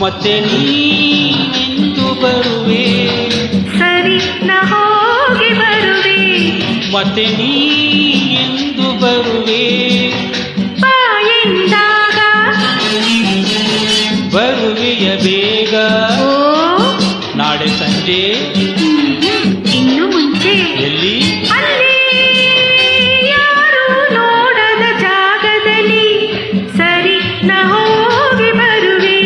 ಮತ್ತೆ ನೀನೆಂದು ಬರುವೆ, ಸರಿ ನಾ ಹೋಗಿ ಬರುವೆ, ಮತ್ತೆ ನೀನೆಂದು ಬರುವೆ, ಬಾಯೆಂದಾಗ ಬರುವೆಯ ಬೇಗ, ನಾಳೆ ಸಂಜೆ ಇನ್ನು ಮುಂಚೆ ಎಲ್ಲಿ ಅಲ್ಲಿ ಯಾರು ನೋಡದ ಜಾಗದಲ್ಲಿ, ಸರಿ ನಾ ಹೋಗಿ ಬರುವೆ.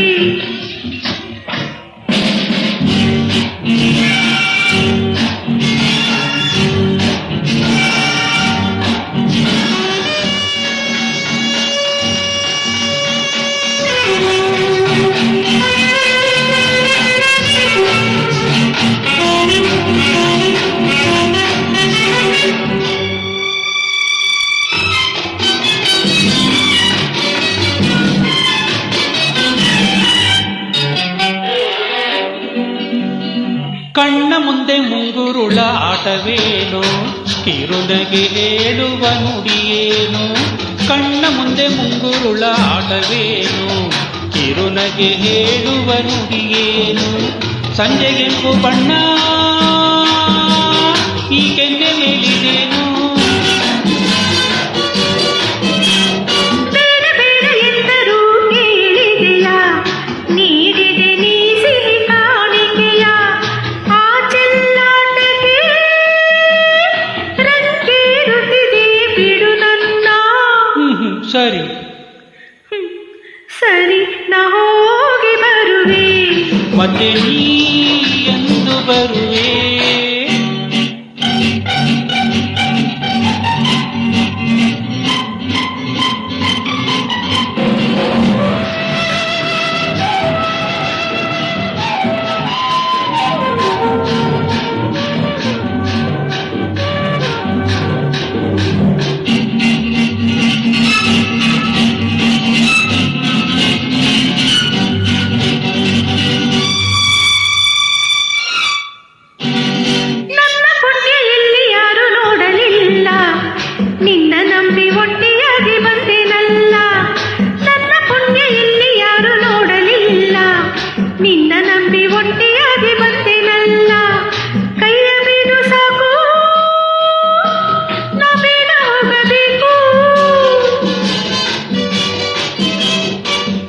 ಕಣ್ಣ ಮುಂದೆ ಮುಂಗುರುಳ ಆಟವೇನು, ಕಿರುನಗೆ ಹೇಳುವ ನುಡಿಯೇನು. ಕಣ್ಣ ಮುಂದೆ ಮುಂಗುರುಳ ಆಟವೇನು, ಕಿರುನಗೆ ಹೇಳುವ ನುಡಿಯೇನು. ಸಂಜೆಗೆಂಪು ಬಣ್ಣ ಈ ಕೆನ್ನೆ ಮೇಲಿದೇನು, ಬೇಡ ಬೇಡ ಎಂದರೂ ಕೇಳಿದೆಯ, ನೀಡಿದೆ ನೀ ಸಿಹಿ ಕಾಣಿಕೆಯ. ಆ ಚೆಲ್ಲಾಟಕ್ಕೆ ರಂಗೇರುತ್ತಿದೆ ಬಿಡು ನನ್ನ. ಸರಿ ಸರಿ ನಾ ಹೋಗಿ ಬರುವೆ, ಮತ್ತೆ ನೀ ಎಂದು ಬರುವೆ. ನನ್ನ ಪುಣ್ಯ ಇಲ್ಲಿ ಯಾರು ನೋಡಲಿಲ್ಲ, ನಿನ್ನ ನಂಬಿ ಒಟ್ಟಿಯಾಗಿ ಬಂದೆನಲ್ಲ. ನನ್ನ ಪುಣ್ಯ ಇಲ್ಲಿ ಯಾರು ನೋಡಲಿಲ್ಲ, ನಿನ್ನ ನಂಬಿ ಒಟ್ಟಿಯಾಗಿ ಬಂದೆನಲ್ಲ. ಕೈಯ ಬಿಡು ಸಾಕು, ನಾ ಬೇಡ ಹೋಗಬೇಕು.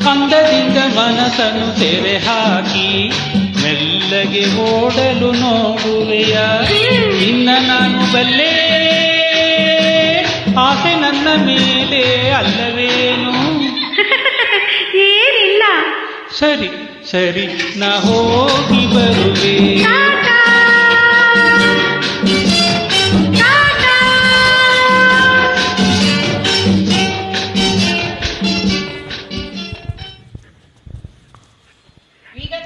ಕಂದದಿಂದ ಮನಸ್ಸನ್ನು ತೆರೆ ಹಾಕಿ ಮೆಲ್ಲಗೆ ಓಡಲು ನೋಡುವೆಯ. ಇನ್ನ ನಾನು ಬಲ್ಲೆ ಆಸೆ ನನ್ನ ಮೇಲೆ ಅಲ್ಲವೇನು. ಏನಿಲ್ಲ, ಸರಿ ಸರಿ ನಾ ಹೋಗಿ ಬರುವೆ.